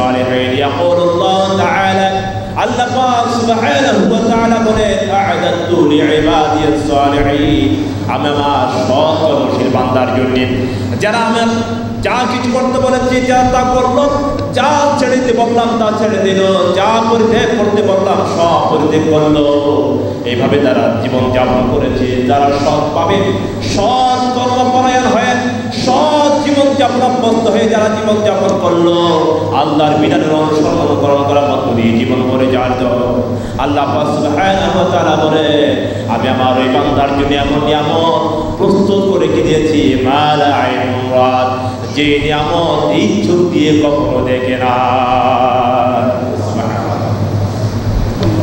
الصالحين يقول الله تعالى আল্লাহ পাক সুবহানাহু ওয়া তাআলা বলে আ'আদাতু লি'ইবাদিয়াস সালিহিন আমি আমার সৎ কর্মশীল বান্দার জন্য যারা আমার যা কিছু করতে বলেছি যা তা করলো যা ছেড়ে দিতে বললাম তা ছেড়ে দিল যা পরিত্যাগ করতে বললাম সব পরিত্যাগ করলো এইভাবে তারা জীবন যাপন করেছে যারা সৎ পাবে সৎ কর্মপরায়ণ হয়ে সৎ জীবন যাপন অভ্যস্ত হয়ে যারা জীবন যাপন করলো আল্লাহর বিধানের অনুসরণ করার মধ্য দিয়ে জীবন করে যাওয়ার জন্য আল্লাহ পাক সুবহানাহু ওয়া তাআলা বলে আমি আমার ওই বান্দার জন্য এমন নিয়ামত প্রস্তুত করে রেখে দিয়েছি মালা আইনুন রাত যে নিয়ামত এই চোখ দিয়ে কখনো দেখে না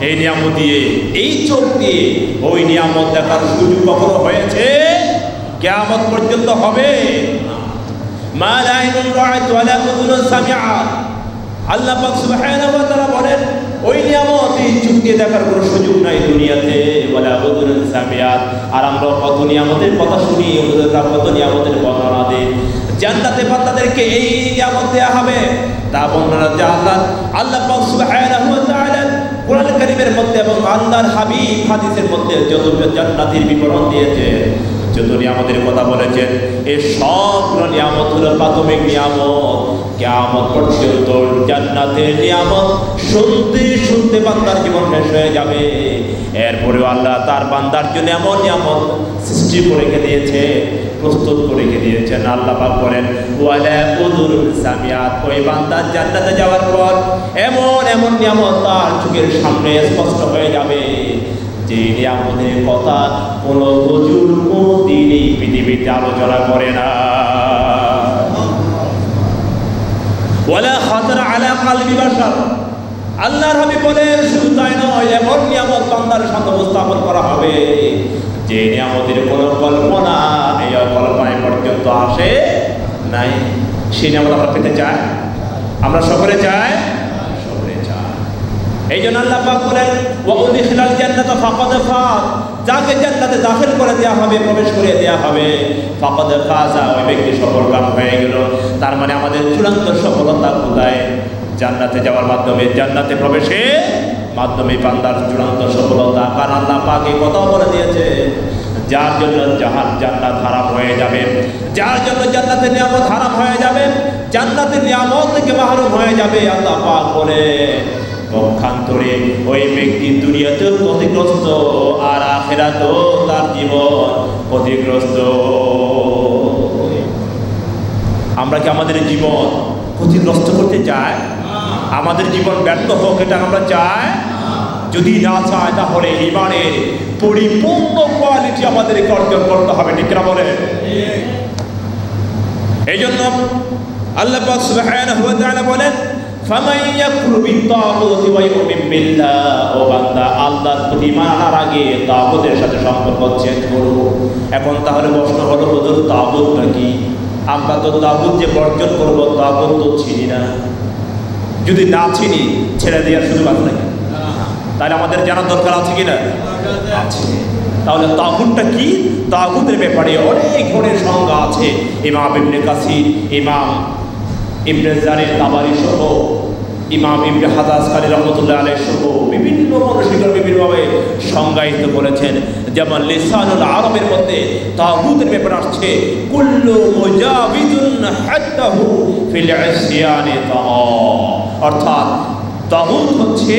এই নিয়ামত দিয়ে এই চোখ দিয়ে ওই নিয়ামত দেখার সুযোগ কখনো হয়েছে কিয়ামত পর্যন্ত হবে মালা আইনুন রাত ওয়ালা উযুনুন সামিআত আল্লাহ পাক সুবহানাহু ওয়া তাআলা বলেন ওই নিয়ামত এই চোখ দিয়ে দেখার কোনো সুযোগ নাই দুনিয়াতে ওয়ালা উযুনুন সামিআত আর আমরা কত নিয়ামতের কথা শুনি ওদেরকে কত নিয়ামতের বর্ণনা দেই জান্নাতে বান্দাদেরকে এই নিয়ামত দেয়া হবে তা বর্ণনা দেয়া আল্লাহ পাক সুবহানাহু ওয়া তাআলা কোরআন কারীমের মধ্যে এবং আল্লাহর হাবিব হাদিসের মধ্যে যত জান্নাতের বিবরণ দিয়েছে যত নিয়ামতের কথা বলেছেন এই সবগুলো নিয়ামত হলো প্রাথমিক নিয়ামত কিয়ামত পর্যন্ত জান্নাতের নিয়ামত শুনতে শুনতে বান্দার জীবন শেষ হয়ে যাবে এরপরেও আল্লাহ তার বান্দার জন্য এমন নিয়ামত সৃষ্টি করে রেখে দিয়েছে প্রস্তুত করে রেখে দিয়েছেন আল্লাহ পাক বলেন ওয়ালা উযুনুন সামিআত ওই বান্দা জান্নাতে যাওয়ার পর এমন এমন নিয়ামত তার চোখের সামনে স্পষ্ট হয়ে যাবে যে নিয়ামতের কথা কোনো হুজুর কোনদিনই পৃথিবীতে আলোচনা করে না ওয়ালা খাতার আলা কলবি বাশার আল্লাহর হাবিব বলেন শুধু তাই নয় এমন নিয়ামত বান্দার সামনে উপস্থাপন করা হবে যে নিয়ামতের কোনো কল্পনা এই কল্পনায় পর্যন্ত আসে নাই সেই নিয়ামত আমরা পেতে চাই আমরা সকলে চাই এই জন্য আল্লাহ পাক বলেন ওয়া উদখিলাল জান্নাতা ফাকাদ ফাজ যাকে জান্নাতে দাখিল করে দেয়া হবে প্রবেশ করে দেয়া হবে ফাকাদ ফাজা ওই ব্যক্তি সফলকাম হয়ে গেল তার মানে আমাদের চূড়ান্ত সফলতা কোথায় জান্নাতে যাওয়ার মাধ্যমে জান্নাতে প্রবেশের মাধ্যমে বান্দার চূড়ান্ত সফলতা কারণ আল্লাহ পাক এই কথা বলে দিয়েছে যার জন্য জান্নাত হারাম হয়ে যাবে যার জন্য জান্নাতের নিয়ামত হারাম হয়ে যাবে জান্নাতের নিয়ামত থেকে মাহরুম হয়ে যাবে আল্লাহ পাক বলে পক্ষান্তরে ওই ব্যক্তি দুনিয়াতেও ক্ষতিগ্রস্ত আর আখিরাতেও তার জীবন ক্ষতিগ্রস্ত আমরা কি আমাদের জীবন ক্ষতিগ্রস্ত করতে চাই আমাদের জীবন ব্যর্থ হোক এটা আমরা চাই যদি না চাই তাহলে ঈমানের পরিপূর্ণ কোয়ালিটি আমাদেরকে অর্জন করতে হবে ঠিক না বলে এই জন্য আল্লাহ পাক সুবহানাহু ওয়া তাআলা বলেন ফামান ইয়াকফুরু বিত-তাগুতি ওয়া ইউমিন বিল্লাহ ও বান্দা আল্লাহর প্রতি মানার আগে তাগুতের সাথে সম্পর্ক চেঞ্জ করো এখন তাহলে প্রশ্ন হলো হুজুর তাগুত কি আমরা তো তাগুত যে বর্জন করব তাগুত তো চিনি না যদি না চিনি ছেড়ে দেওয়ার সুযোগ আছে নাকি তাহলে আমাদের জানার দরকার আছে কি না আছে তাহলে তাগুতটা কি তাগুতের ব্যাপারে অনেক ধরনের সংজ্ঞা আছে ইমাম ইবনে কাসির ইমাম ইবনে জারির তাবারি সহ ইমাম ইবনে হাজার আসকারী রাহমাতুল্লাহ আলাইহি সহ বিভিন্ন মনীষীগণ বিভিন্নভাবে সংজ্ঞায়িত করেছেন যেমন লিসানুল আরবের মধ্যে তাগুতের ব্যাপারে আসছে কুল্লু মুজাবিদুন হাত্তাহু ফিল ইসয়ানি তাআ অর্থাৎ তাগুত হচ্ছে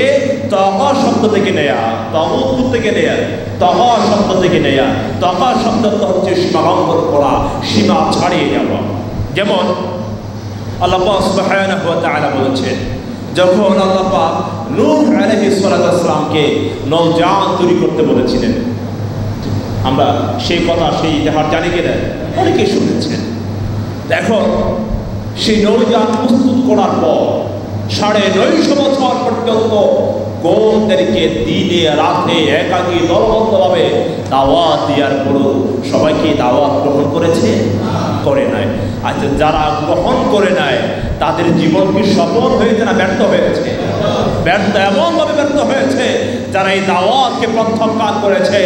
তাগা শব্দ থেকে নেয়া তাগুত থেকে নেয়া তাগা শব্দ থেকে নেয়া তাগা শব্দটা হচ্ছে সীমা লঙ্ঘন করা সীমা ছাড়িয়ে যাওয়া যেমন আল্লাহ পাক সুবহানাহু ওয়া তাআলা বলেছেন যখন আল্লাহ পাক নূহ আলাইহিস সালামকে নৌযান তৈরি করতে বলেছিলেন আমরা সেই কথা সেই ইতিহাস জানি কিনা অনেকে শুনেছেন দেখো সেই নৌযান প্রস্তুত করার পর 950 বছর পর্যন্ত কওমদেরকে দিনে রাতে একাকী দলবদ্ধভাবে দাওয়াত দেওয়ার পরও সবাইকে দাওয়াত গ্রহণ করেছে করে নাই আচ্ছা যারা গ্রহণ করে নাই তাদের জীবন কি সফল হয়েছে না ব্যর্থ হয়েছে ব্যর্থ এমনভাবে ব্যর্থ হয়েছে যারা এই দাওয়াতকে প্রত্যাখ্যান করেছে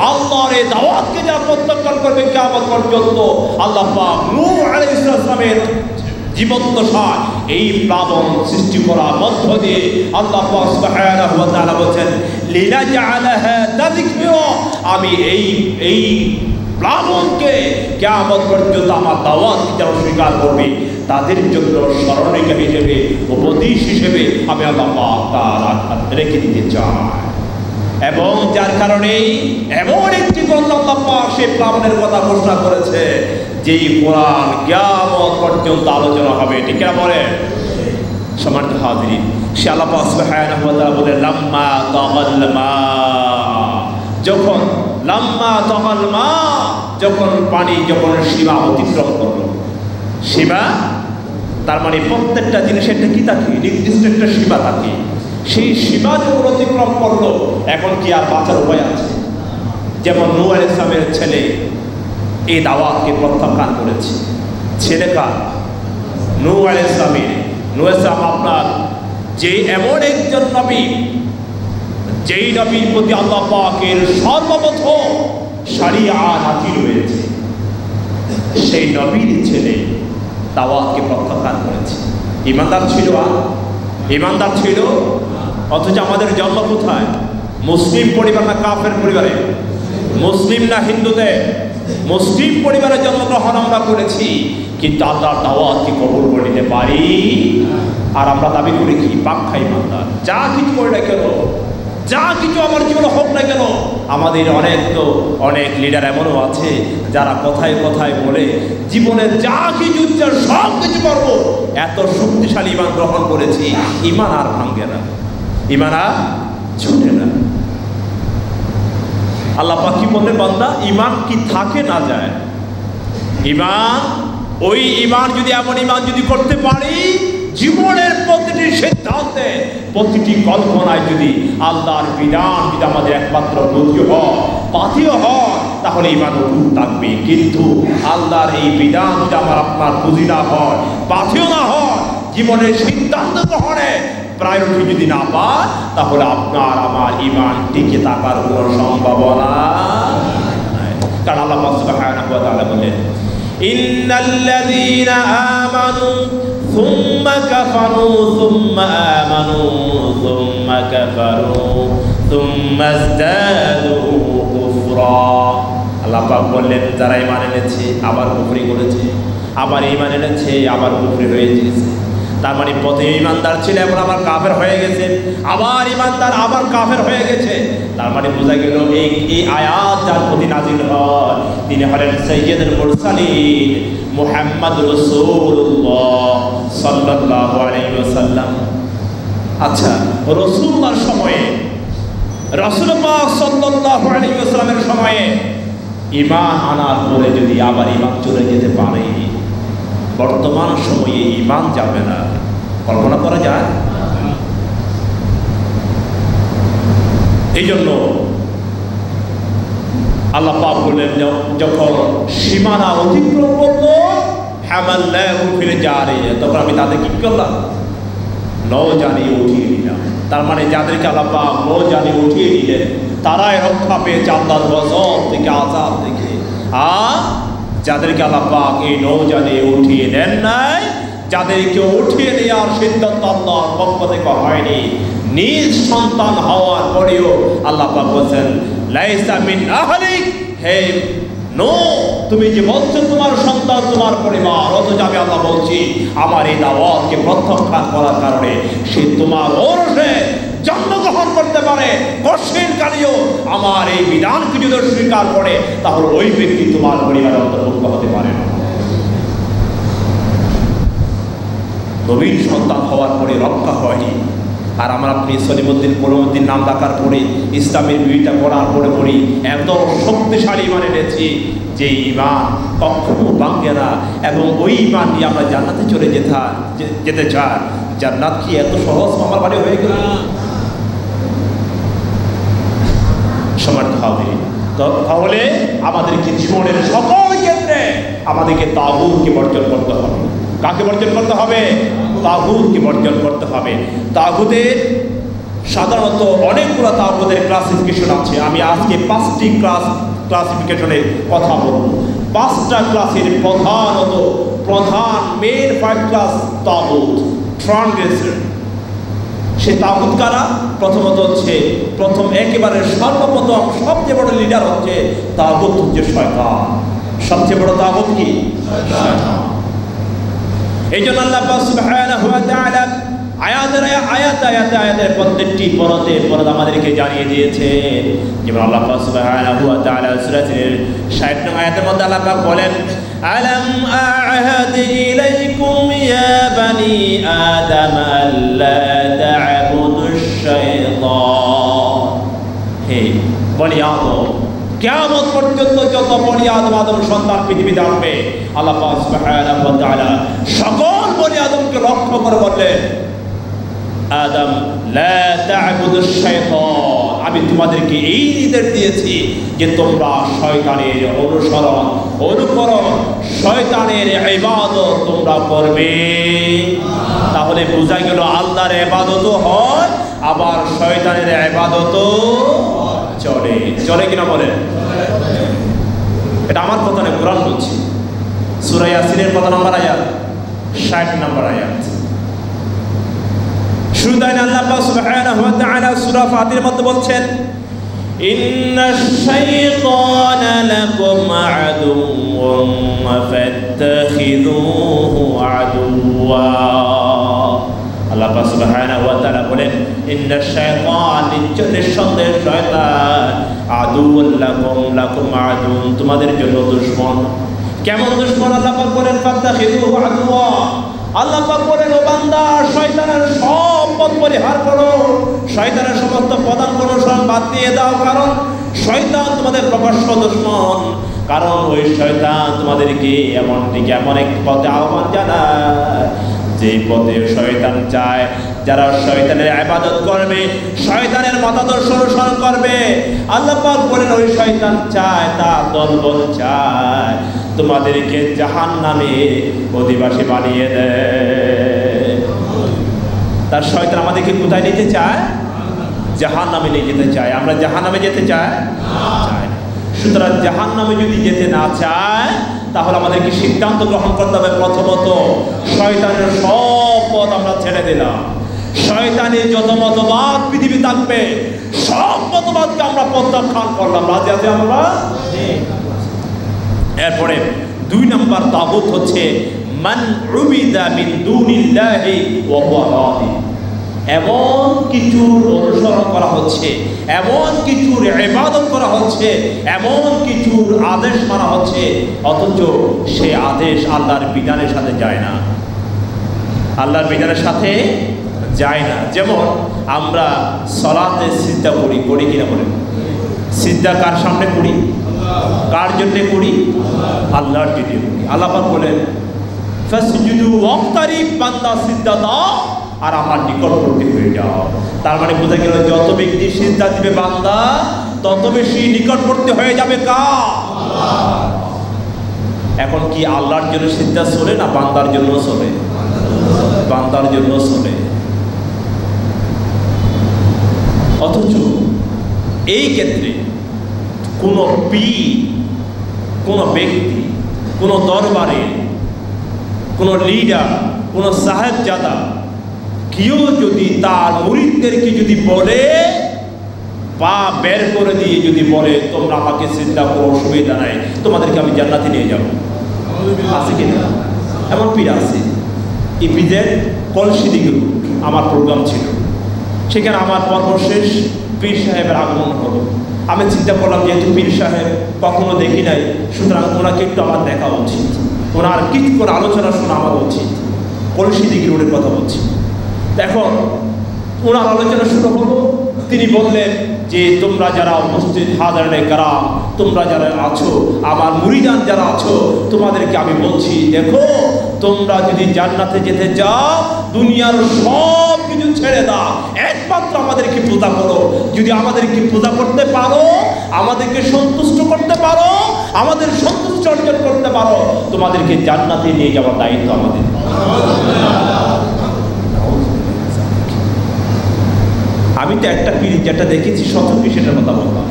আল্লাহর এই দাওয়াতকে যারা প্রত্যাখ্যান করবে কিয়ামত পর্যন্ত আল্লাহ পাক নূহ আলাইহিস সালামের জীবদ্দশায় এই প্লাবন সৃষ্টি করার মধ্য দিয়ে আল্লাহ পাক সুবহানাহু ওয়া তাআলা বলেন লিনাজআলাহা তাযকিরা, আমি এই প্লাবনকে কিয়ামত পর্যন্ত আমার দাওয়াতকে যারা স্বীকার করবে তাদের জন্য স্মরণিকা হিসেবে, উপদেশ হিসেবে আমি আল্লাহ পাক তাআলা রেখে দিতে চাই। এবং যার কারণেই এমন একটি গ্রন্থ আল্লাহ পাক সেই প্লাবনের কথা ঘোষণা করেছে যেই কোরআন কিয়ামত পর্যন্ত আলোচনা হবে। ঠিক কিনা বলেন? সম্মানিত হাজিরিন, সে আল্লাহ পাক সুবহানাহু ওয়া তাআলা বলেন লাম্মা তাগাল মা, যখন লাম্মা তাগাল মা, যখন পানি যখন সীমা অতিক্রম করলো। সীমা তার মানে প্রত্যেকটা জিনিসের একটা কি থাকে, নির্দিষ্ট একটা সীমা থাকে। সেই সীমা যখন অতিক্রম করলো, এখন কি আর বাঁচার উপায় আছে? যেমন নূহ আলাইহিস সালামের ছেলে এই দাওয়াতকে প্রত্যাখ্যান করেছে। ছেলে কার? নূহ আলাইহিস সালামের। নূহ আলাইহিস সালাম আপনার যে এমন একজন নবী, যেই নবীর প্রতি আল্লাহ পাকের সর্বপ্রথম শরিয়া নাযিল হয়েছে, সেই নবীর ছেলে দাওয়াতকে প্রত্যাখ্যান করেছে। ঈমানদার ছিল? ঈমানদার ছিল। অথচ আমাদের জন্ম কোথায়? মুসলিম পরিবার না কাফের পরিবারে? মুসলিম না হিন্দুতে? মুসলিম পরিবারে জন্মগ্রহণ আমরা করেছি, কিন্তু আল্লাহর দাওয়াতকে কবুল করে নিতে পারি। আর আমরা দাবি করি কি? পাক্কা ঈমানদার। যা কিছু করে না কেন, যা কিছু আমার জীবনে হোক না কেন, আমাদের অনেক লিডার এমনও আছে যারা কথায় কথায় বলে জীবনের যা কিছু সব কিছু করবো, এত শক্তিশালী ঈমান গ্রহণ করেছি, ঈমান আর ভাঙে না, ঈমান আর ছুটে না। আল্লাহ পাক কি বললেন? বান্দা, ঈমান কি থাকে না যায়? ঈমান, ওই ঈমান যদি এমন ঈমান যদি করতে পারি, জীবনের প্রতিটি সিদ্ধান্তে, প্রতিটি কল্পনায় যদি আল্লাহর বিধান যদি আমাদের একমাত্র বুদ্ধি হয়, পাথেয় হয়, তাহলে ঈমান অটুট থাকবে। কিন্তু আল্লাহর এই বিধান যদি আমার আপনার বুঝি না হয়, পাথেয় না হয়, জীবনের সিদ্ধান্ত গ্রহণে প্রায়োরিটি যদি না পায়, তাহলে আপনার আমার ঈমান টিকে থাকার কোনো সম্ভাবনা নাই। কারণ আল্লাহ সুবহানাহু ওয়া তাআলা বলেন ইন্নাল্লাযীনা আমানু সুম্মা কাফারু সুম্মা আমানু সুম্মা কাফারু সুম্মা ইজদাদু কুফরা। আল্লাহ পাক বললেন যারা ঈমান এনেছে আবার কুফরি করেছে, আবার ঈমান এনেছে আবার কুফরি হয়ে গেছে। তার মানে প্রথমে ঈমানদার ছিল, এখন আবার কাফের হয়ে গেছে, আবার ঈমানদার আবার কাফের হয়ে গেছে। তার মানে বোঝা গেল এই আয়াত যার প্রতি নাযিল হয় তিনি হলেন সাইয়্যিদুল মুরসালিন মুহাম্মদ রাসূলুল্লাহ সাল্লাল্লাহু আলাইহি ওয়াসাল্লাম। আচ্ছা, রাসূলুল্লাহর সময়ে, রাসূল পাক সাল্লাল্লাহু আলাইহি ওয়াসাল্লামের সময়ে ঈমান আনার পরে যদি আবার ঈমান চলে যেতে পারে, বর্তমান সময়ে ঈমান যাবে না, কল্পনা করা যায়? এই জন্য আল্লাহ পাক বললেন যখন সীমানা অতিক্রম করলো, হামালনাহুম ফিল জারিয়া, তখন আমি তাদের কি করলাম? নৌযানে উঠিয়ে নিলাম। তার মানে যাদেরকে আল্লাহ পাক নৌযানে উঠিয়ে নিলেন, তারাই রক্ষা পেয়েছে আল্লাহর গজব থেকে, আযাব থেকে। আর যাদেরকে আল্লাহ পাক এই নৌযানে উঠিয়ে নেন নাই, যাদেরকে উঠিয়ে নেওয়ার সিদ্ধান্ত আল্লাহর পক্ষ থেকে হয়নি, নিজ সন্তান হওয়ার পরেও আল্লাহ পাক বলেন লাইসা মিন আহলিক, হে নূহ তুমি যে বলছো তোমার সন্তান তোমার পরিবার, অথচ আমি আল্লাহ বলছি আমার এই দাওয়াতকে প্রত্যাখ্যান করার কারণে সে তোমার ওরসে জন্মগ্রহণ করতে পারে, কষ্টেরকারীও আমার এই বিধানকে যদি স্বীকার করে, তাহলে ওই ব্যক্তি তোমার পরিবারের অন্তর্ভুক্ত হতে পারে না। নবীর সন্তান হওয়ার পরে রক্ষা হয়নি, আর আমরা আপনি সলিমুদ্দিন কলিমুদ্দিন নাম ডাকার পরে, ইসলামের বিবিটা করার পরে পড়ি এত শক্তিশালী ঈমান এনেছি যে ঈমান কখনো ভাঙে না, এবং ওই ঈমান নিয়ে আমরা জান্নাতে চলে যেতে চাই। জান্নাত কি এত সহজ আমার বাড়ি হয়ে গেল? সমর্থ হবে। তাহলে আমাদেরকে জীবনের সকল ক্ষেত্রে আমাদেরকে তাগুতকে বর্জন করতে হবে। কাকে বর্জন করতে হবে? তাগুতকে বর্জন করতে হবে। তাগুতের সাধারণত অনেকগুলো তাগুতের ক্লাসিফিকেশন আছে। আমি আজকে 5টি ক্লাসিফিকেশনের কথা বলব। 5টা ক্লাসের প্রধান মেন 5 ক্লাস তাগুত। ট্রান্সগ্রেসর। সে তাগুত কারা? প্রথমত হচ্ছে একেবারে সর্বপ্রথম সবচেয়ে বড় লিডার হচ্ছে তাগুত হচ্ছে শয়তান। সবচেয়ে বড় তাগুত কি? শয়তান। এই জন্য আল্লাহ সুবহানাহু ওয়া তাআলা আয়াতের প্রত্যেকটি পরতে আমাদেরকে জানিয়ে দিয়েছে। যেমন আল্লাহ সুবহানাহু ওয়া তাআলা সূরা 60 নং আয়াতের মধ্যে আল্লাহ পাক বলেন, আলাম আ'হাদ ইলাইকুম ইয়া বানি আদম আল্লা তা'বুদুশ শাইতান। হে বনি আদম, কিয়ামত পর্যন্ত যত বনি আদম সন্তান পৃথিবীতে আসবে, আল্লাহ পাক সুবহানাহু ওয়া তাআলা সকল বনি আদমকে লক্ষ্য করে বললেন, আদম লা তা'বুদুশ শাইতান, আমি তোমাদেরকে এই নির্দেশ দিয়েছি যে তোমরা শয়তানের অনুকরণ শয়তানের ইবাদত তোমরা করবে। তাহলে বোঝা গেল আল্লাহর ইবাদতও হয়, আবার শয়তানের ইবাদতও চলে কিনা বলেন? এটা আমার কথা নয়, কোরআন বলছে। সূরা ইয়াসিনের কত নম্বর আয়াত? 60 নম্বর আয়াত। শুরুতে আল্লাহ সুবহানাহু ওয়া তাআলা সূরা ফাতিরের মধ্যে বলছেন, ইন্নাশ শাইতানা লাকুম আদুওয়ুন ফাত্তাখিযুহু আদুওয়া। আল্লাহ সুবহানাহু ওয়া তাআলা বলেন, ইন্নাশ শাইতান, নিঃসন্দেহে শয়তান, আদুওয়ান লাকুম আদুন, তোমাদের জন্য দুশমন। কেমন দুশমন? আল্লাহ পাক বলেন, ফাত্তাখিযুহু আদুওয়া। আল্লাহ পাক বলেন, ও বান্দা, শয়তানের সব পথ পরিহার করো, শয়তানের সমস্ত পদাঙ্ক অনুসরণ বাদ দিয়ে দাও, কারণ শয়তান তোমাদের প্রকাশ্য দুশমন। কারণ ওই শয়তান তোমাদেরকে এমন এক পথে আহ্বান জানায় যে পথে শয়তান চায় যারা শয়তানের ইবাদত করবে, শয়তানের মতাদর্শ অনুসরণ করবে, আল্লাহ পাক বলেন ওই শয়তান চায়, তার দলবল চায় তোমাদেরকে জাহান্নামে অধিবাসী বানিয়ে দেয়। তার শয়তান আমাদেরকে কোথায় নিতে চায়? জাহান্নামে নিয়ে যেতে চায়। আমরা জাহান্নামে যেতে চাই না। সুতরাং জাহান্নামে যদি যেতে না চায়, তাহলে আমাদেরকে সিদ্ধান্ত গ্রহণ করতে হবে, প্রথমত শয়তানের সব পথ আমরা ছেড়ে দিলাম। শয়তানের যত মতবাদ পৃথিবী থাকবে, সব মতবাদকে আমরা প্রত্যাখ্যান করলাম। রাজি আছি আমরা? এরপরে 2 নম্বর তাগুত হচ্ছে মান উবিদা মিন দুনিল্লাহি ওয়া হুয়া রাদি। এমন কিছুর অনুসরণ করা হচ্ছে, এমন কিছুর ইবাদত করা হচ্ছে, এমন কিছুর আদেশ মানা হচ্ছে, অথচ সেই আদেশ আল্লাহর বিধানের সাথে যায় না। আল্লাহর বিধানের সাথে যায় না। যেমন আমরা সালাতে সিজদা করি কিনা বলেন? সিজদা কার সামনে করি? কার জন্য করি? আল্লাহর জন্য করি। আল্লাহ পাক বলেন, ফাসজুদু ওয়াক্তারিব, বান্দা সিজদা দাও আর আমার নিকটবর্তী হয়ে যাও। তার মানে বোঝা গেল যত ব্যক্তি সিজদা দিবে বান্দা, তত বেশি নিকটবর্তী হয়ে যাবে কার? আল্লাহ। এখন কি আল্লাহর জন্য সিজদা চলে না বান্দার জন্য চলে? বান্দার জন্য চলে। অথচ এই ক্ষেত্রে কোনো পীর, কোনো ব্যক্তি, কোনো দরবারে, কোনো লিডার, কোনো সাহেবজাদা কেউ যদি তার মুরিদদেরকে যদি বলে, পা বের করে দিয়ে যদি বলে তোমরা আমাকে সিজদা করো, অসুবিধা নাই, তোমাদেরকে আমি জান্নাতে নিয়ে যাব, আছে কিনা? এমন পীর আছে। ইপিজেড কলসিদিকে আমার প্রোগ্রাম ছিল, সেখানে আমার পর্ব শেষ, পীর সাহেবের আগমন হলো। আমি চিন্তা করলাম যেহেতু পীর সাহেব কখনো দেখি নাই, সুতরাং ওনাকে একটু আমার দেখা উচিত, ওনার কিছু করে আলোচনা শোনা আমার উচিত। কলসিদিকে রোডের কথা বলছি। এখন ওনার আলোচনা শুরু হলো। তিনি বললেন যে তোমরা যারা উপস্থিত হাজারে কারাম, তোমরা যারা আছো, আমার মুরিদান যারা আছো, তোমাদেরকে আমি বলছি, দেখো তোমরা যদি জান্নাতে যেতে চাও, দুনিয়ার সব কিছু ছেড়ে দাও, একমাত্র আমাদেরকে পূজা করো। যদি আমাদেরকে পূজা করতে পারো, আমাদেরকে সন্তুষ্ট করতে পারো, আমাদের সন্তুষ্ট অর্জন করতে পারো, তোমাদেরকে জান্নাতে নিয়ে যাওয়ার দায়িত্ব আমাদের। আমি তো একটা পীর যেটা দেখেছি সত্যি সেটার কথা বললাম।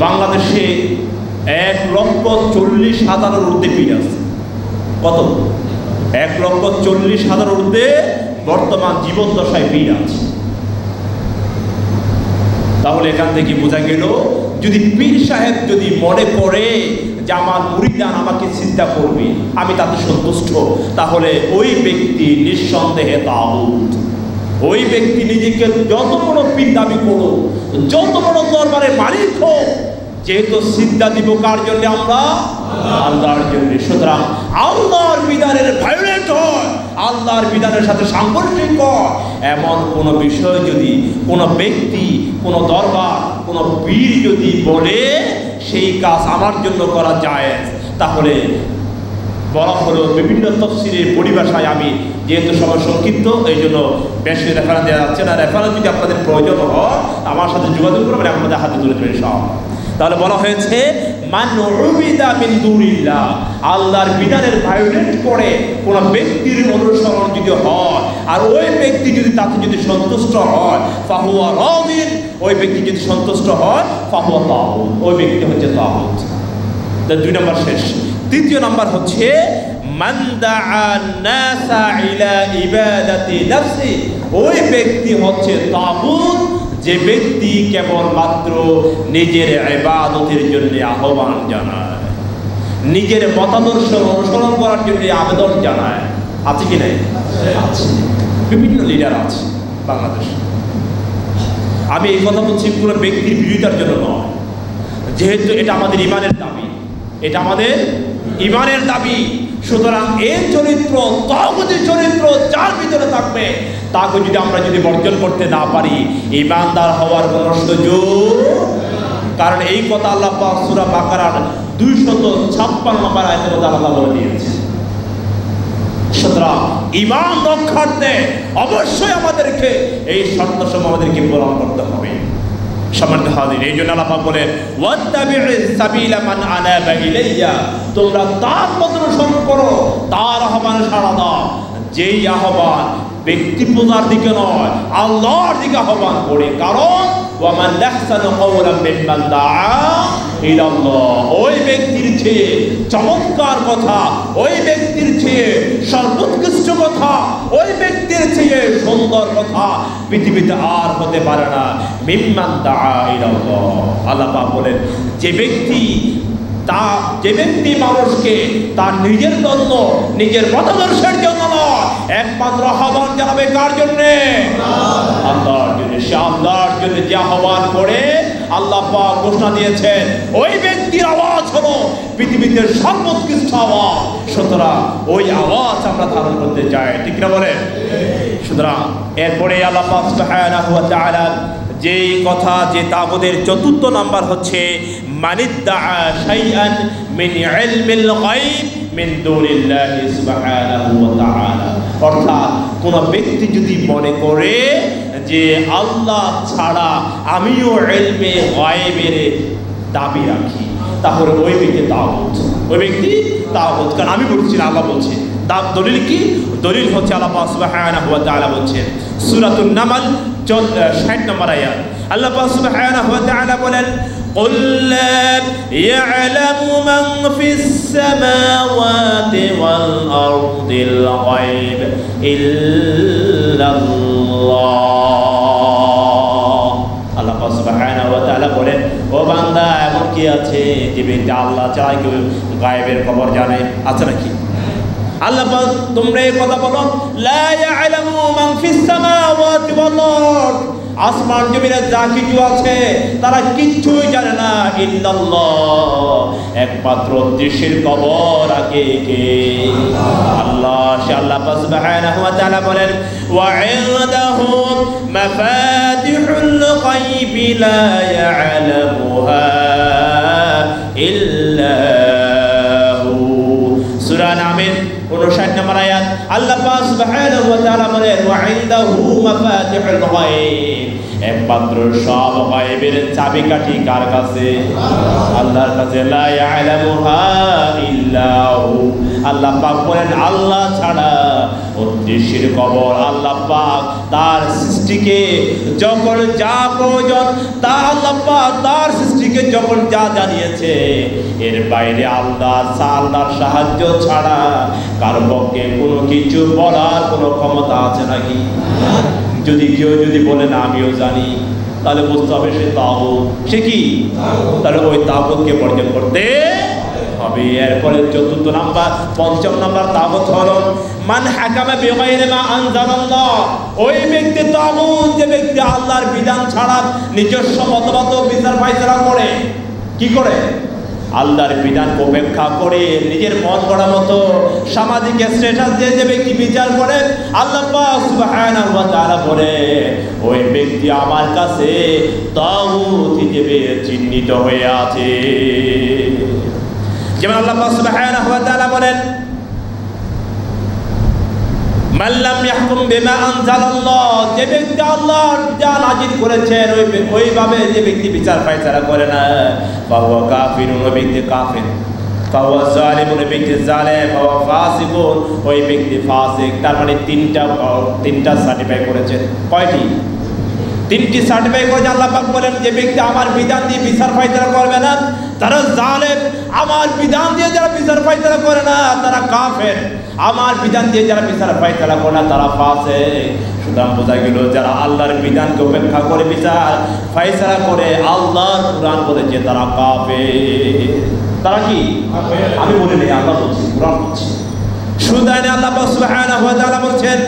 বাংলাদেশে 1,40,000 ঊর্ধ্বে পীর আছে। কত? 1,40,000 ঊর্ধ্বে বর্তমান জীবন দশায় পীর আছে। তাহলে এখান থেকে বোঝা গেল, যদি পীর সাহেব যদি মনে করে যে আমার মুরিদান আমাকে চিন্তা করবে, আমি তাতে সন্তুষ্ট, তাহলে ওই ব্যক্তি নিঃসন্দেহে তাগুত। ওই ব্যক্তি নিজেকে যত বড় পীর দাবি করুক, যত বড় দরবারের মালিক হোক, যেহেতু সিদ্ধা দিব কার জন্য? আমরা আল্লাহর জন্য। সুতরাং আল্লাহর বিধানের ভায়োলেট হয়, আল্লাহর বিধানের সাথে সাংঘর্ষিক হয় এমন কোনো বিষয় যদি কোনো ব্যক্তি, কোনো দরবার, কোনো পীর যদি বলে সেই কাজ আমার জন্য করা যায়, তাহলে বলা হলো বিভিন্ন তফসিরের পরিভাষায়, আমি যেহেতু সময় সংক্ষিপ্ত এই জন্য বেশি রেফারেন্স দেওয়া যাচ্ছে না। রেফারেন্স যদি আপনাদের প্রয়োজন হয় আমার সাথে যোগাযোগ করবেন, আমাদের হাতে তুলে দেবেন সব। তাহলে বলা হয়েছে মান উবিদা মিন দুনিল্লাহ, আল্লাহর বিধানের ভায়োলেট করে কোন ব্যক্তির অনুসরণ যদি হয় আর ওই ব্যক্তি যদি তাতে যদি সন্তুষ্ট হয়, ফাহুয়া রাদিন, ওই ব্যক্তি যদি সন্তুষ্ট হয়, ফাহুয়া তাগুত, ওই ব্যক্তি হচ্ছে তাগুত। দুই নম্বর শেষ। তৃতীয় নম্বর হচ্ছে মান দাআ নাসা ইলা ইবাদাতি নাফসি, ওই ব্যক্তি হচ্ছে তাগুত যে ব্যক্তি কেবলমাত্র নিজের ইবাদতের জন্য আহ্বান জানায়, নিজের মতাদর্শ অনুসরণ করার জন্য আবেদন জানায়। আছে কি নাই? আছে। বিভিন্ন লিডার আছে বাংলাদেশে। আমি এই কথা বলছি কোনো ব্যক্তির বিরোধিতার জন্য নয়, যেহেতু এটা আমাদের ইমানের দাবি, এটা আমাদের ইমানের দাবি। সুতরাং এই চরিত্র, তাগুতি চরিত্র যার ভিতরে থাকবে, তাকে যদি আমরা বর্জন করতে না পারি, ইমানদার হওয়ার কোনো সুযোগ। কারণ এই কথা আল্লাহ পাক সূরা বাকারার 256 নম্বর আয়াতে আল্লাহ বলে দিয়েছে। সুতরাং ঈমান রক্ষার্থে অবশ্যই আমাদেরকে এই শর্তসমূহ আমাদেরকে পূরণ করতে হবে। সম্মানিত হাজির, এই জন্য আল্লাহ পাক বলেন ওয়াত্তাবি'স সাবিলা মান আনাবা ইলাইয়া, তোমরা তার পথ অনুসরণ করো, তার আহ্বানে সাড়া দাও, যেই আহ্বান ব্যক্তি পূজার দিকে নয়, আল্লাহর দিকে আহ্বান করে। কারণ ওয়ামান আহসানু কাওলাম মিম্মান দাআ ইলাল্লাহ, ওই ব্যক্তির চেয়ে চমৎকার কথা, ওই ব্যক্তির চেয়ে সর্বোৎকৃষ্ট কথা, ওই ব্যক্তির চেয়ে সুন্দর কথা পৃথিবীতে আর হতে পারে না। মিম্মান দাআ ইলাল্লাহ, আল্লাহ পাক বলেন যে ব্যক্তি মানুষকে তার নিজের জন্য, নিজের মতাদর্শের জন্য নয়, একমাত্র আহ্বান জানাবে কার জন্যে? আল্লাহর জন্য। সে আল্লাহর জন্য যে আহ্বান করে, আল্লাহ পাক ঘোষণা দিয়েছেন ওই ব্যক্তির আওয়াজ হলো পৃথিবীতে সর্বোৎকৃষ্ট আওয়াজ। সুতরাং ওই আওয়াজ আমরা ধারণ করতে চাই, ঠিক না বলেন? সুতরাং এরপরে আল্লাহ পাক সুবহানাহু ওয়া তাআলা যেই কথা, যে তাগুতের চতুর্থ নাম্বার হচ্ছে মানিদ্দাআ শাইআন মিন ইলমিল গায়ব মিন দুনিল্লাহি সুবহানাহু ওয়া তাআলা, অর্থাৎ কোন ব্যক্তি যদি মনে করে যে আল্লাহ ছাড়া আমিও ইলমে গায়বের দাবি রাখি, তাহলে ওই ব্যক্তি তাগুত, ওই ব্যক্তি তাগুত। কারণ আমি বলছি না, আল্লাহ বলছে। দলিল কি? দলিল হচ্ছে আল্লাহ পাক সুবহানাহু ওয়া তাআলা বলছেন সূরাতুন নামল 60 নম্বর আয়াত, আল্লাহ পাক সুবহানাহু ওয়া তাআলা বলেন قُلْ لَا يَعْلَمُ مَنْ فِي السَّمَاوَاتِ وَالْأَرْضِ الْغَيْبَ إِلَّا اللَّهُ। আল্লাহ পাক সুবহানাহু ওয়া তাআলা বলেন, ও বান্দা, এমন কি আছে যে ব্যক্তি আল্লাহ ছাড়া কেউ গায়েবের খবর জানে? আছে নাকি? আল্লাহ পাক তোমরা এই কথা বলো, লা ইয়ালামু মান ফিস সামাওয়াতি ওয়াল আরদ, আসমান জমিনে যা কিছু আছে তারা কিচ্ছুই জানে না, ইল্লাল্লাহ, একমাত্র দৃশ্যের খবর আগে কে? আল্লাহ। সে আল্লাহ পাক সুবহানাহু ওয়া তাআলা বলেন ওয়া ইনদাহু মাফাতিহুল গায়বি লা ইয়ালামুহা ইল্লা হু। সূরা নামের 59 নম্বর আয়াত, আল্লাহ পাক সুবহানাহু ওয়া তাআলা বলেন ওয়া ইনদাহু মাফাতিহুল গায়ব, একমাত্র সব গায়বের চাবিকাঠি কার কাছে? আল্লাহর কাছে। লা ইয়ালামুহা ইল্লা হু, আল্লাহ পাক বলেন আল্লাহ ছাড়া উদ্দেশ্যের কবর। আল্লাহ পাক তার সৃষ্টিকে যখন যা প্রয়োজন তা আল্লাহ পাক তার সৃষ্টিকে যখন যা জানিয়েছে, এর বাইরে আল্লাহর সাহায্য ছাড়া কারো পক্ষে কোনো কিছু বলার কোনো ক্ষমতা আছে নাকি? যদি কেউ বলে না আমিও জানি, তাহলে বুঝতে হবে সে তাগুত। সে কি? তাহলে ওই তাগুতকে বর্জন করতে হবে। এরপরে চতুর্থ নাম্বার, পঞ্চম নাম্বার তাগুত হলো মান হাকামা বিগাইরি মা আনজালাল্লাহ। ওই ব্যক্তি তাগুত যে ব্যক্তি আল্লাহর বিধান ছাড়া নিজস্ব মতবাদ বিচার ফায়সালা করে। কি করে? আল্লাহর বিধানকে উপেক্ষা করে নিজের মন গড়া মতো সামাজিক স্ট্যাটাস দিয়ে যে ব্যক্তি বিচার করে, আল্লাহ পাক সুবহানাহু ওয়া তাআলা বলে ওই ব্যক্তি আমার কাছে তাগুত হিসেবে চিহ্নিত হয়ে আছে। যেমন আল্লাহ পাক সুবহানাহু ওয়া তাআলা বলেন মান লাম ইয়াহকুম বিমা আনজালাল্লাহ। যে ব্যক্তি আল্লাহ যা নাযিল করেছেন ওইভাবে যে ব্যক্তি বিচার ফায়সালা করে না, ফাহুয়া কাফিরুন, ওই ব্যক্তি কাফির। ফাহুয়া যালিমুন, ওই ব্যক্তি জালেম। ফাহুয়া ফাসিকুন, ওই ব্যক্তি ফাসিক। তার মানে তিনটা সার্টিফাই করেছেন। কয়টি? তিনটি সার্টিফাই করে আল্লাহ পাক বলেন যে ব্যক্তি আমার বিধান দিয়ে বিচার ফায়সালা করবে না তারা জালেম, আমার বিধান দিয়ে যারা বিচার ফায়সালা করে না তারা কাফের, আমার বিধান দিয়ে যারা বিচার ফায়সালা করে না তারা ফাসিক। সুতরাং বোঝা গেল যারা আল্লাহর বিধানকে উপেক্ষা করে বিচার ফায়সালা করে, আল্লাহর কুরআন বলেছে তারা কাফের। তারা কি? আমি বলি নাই, আল্লাহ বলছে, কুরআন বলছে। সুতরাং আল্লাহ সুবহানাহু ওয়া তাআলা বলছেন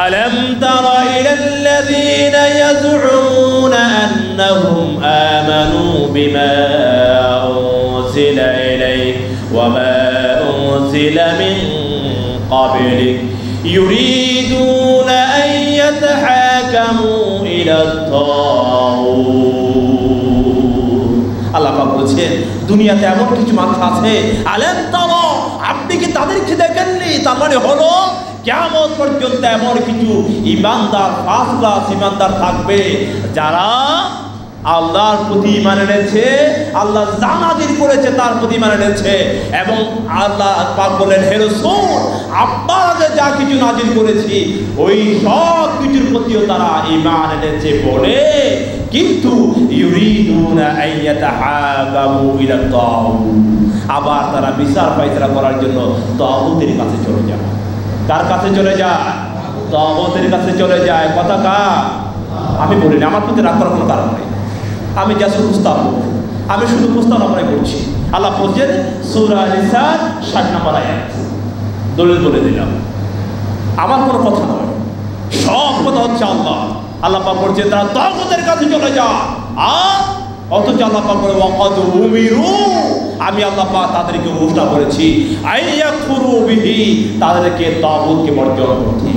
ألم تر إلى الذين يزعمون أنهم آمنوا بما أنزل إليك وما أنزل من قبلك يريدون أن يتحاكموا إلى الطاغوت। আল্লাহ পাক বলছেন দুনিয়াতে এমন কিছু মানুষ আছে, আলেম তারা, আপনি কি তাদেরকে দেখেননি? তার মানে হলো কিয়ামত পর্যন্ত এমন কিছু ইমানদার, ফার্স্ট ক্লাস ইমানদার থাকবে যারা আল্লাহর প্রতি ঈমান এনেছে, আল্লাহ যা নাযিল করেছে তার প্রতি ঈমান এনেছে, এবং আল্লাহ পাক বলেন হে রাসূল আপনারা যা কিছু নাযিল করেছি ওই সব কিছুর প্রতিও তারা ঈমান এনেছে বলে, কিন্তু ইউরিদুনা আইয়াতাহাকামু ইলা তাগুত, আবার তারা বিচার ফায়সালা করার জন্য তাগুতের কাছে চলে যায়। কার কাছে চলে যায়? তাগুতের কাছে চলে যায়। কথা কার? আমি বলিনি, আমার প্রতি রাগ করার কোনো কারণ নেই, আমি জাস্ট প্রস্তাব, আমি শুধু প্রস্তাবনাই করছি। আল্লাহ বলছেন সূরা নিসার 60 নম্বর আয়াত, দলিল বলে দিলাম, আমার কোনো কথা নয়, সব কথা হচ্ছে আল্লাহ পাক বলছেন তারা তাগুতের কাছে চলে যায়। আর অথচ আল্লাহ পাক বলে ওয়াকাদ উমিরু, আমি আল্লাহ পাক তাদেরকে ঘোষণা করেছি আইয়াকুরু বিহি, তাদেরকে তাগুতকে বর্জন করতে।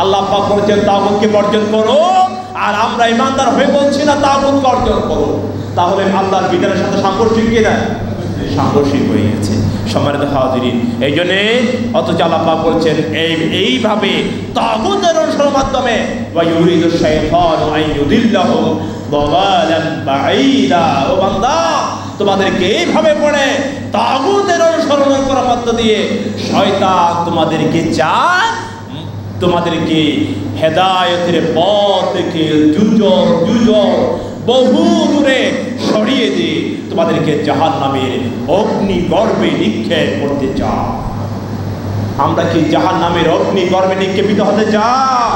আল্লাহ পাক বলেছেন তাগুতকে বর্জন করো, আর আমরা ইমানদার হয়ে বলছি না তাগুতকে বর্জন করো। তাহলে আল্লাহর বিধানের সাথে সাংঘর্ষিক কিনা? সাংঘর্ষিক হয়ে গেছে। সম্মানিত হাজিরিন, এই জন্যে অথচ আল্লাহ পাক বলছেন এইভাবে তাগুতের অনুসরণের মাধ্যমে ওয়া ইউরিদু শাইতানু আন ইউদিল্লাহু দালালান বাঈদা। ও বান্দা, তোমাদেরকে এইভাবে পড়ে তাগুতের অনুসরণ করার মধ্য দিয়ে শয়তান তোমাদেরকে চায় তোমাদেরকে হেদায়েতের পথ থেকে বহু দূরে সরিয়ে দিয়ে তোমাদেরকে জাহান্নামের অগ্নি গর্ভে নিক্ষেপ করতে চায়। আমরা কি জাহান্নামের অগ্নি গর্ভে নিক্ষেপিত হতে চাই?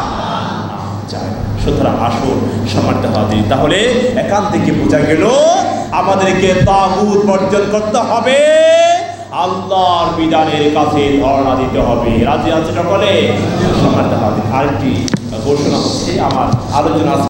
সুতরাং আসুন সম্মানিত হাজির, তাহলে এখান থেকে বোঝা গেল আমাদেরকে তাগুত বর্জন করতে হবে, আল্লাহর বিধানের কাছে ধর্ণা দিতে হবে। রাজি আছে সকলে? সম্মানিত হাজির, আরেকটি ঘোষণা হচ্ছে আমার আলোচনা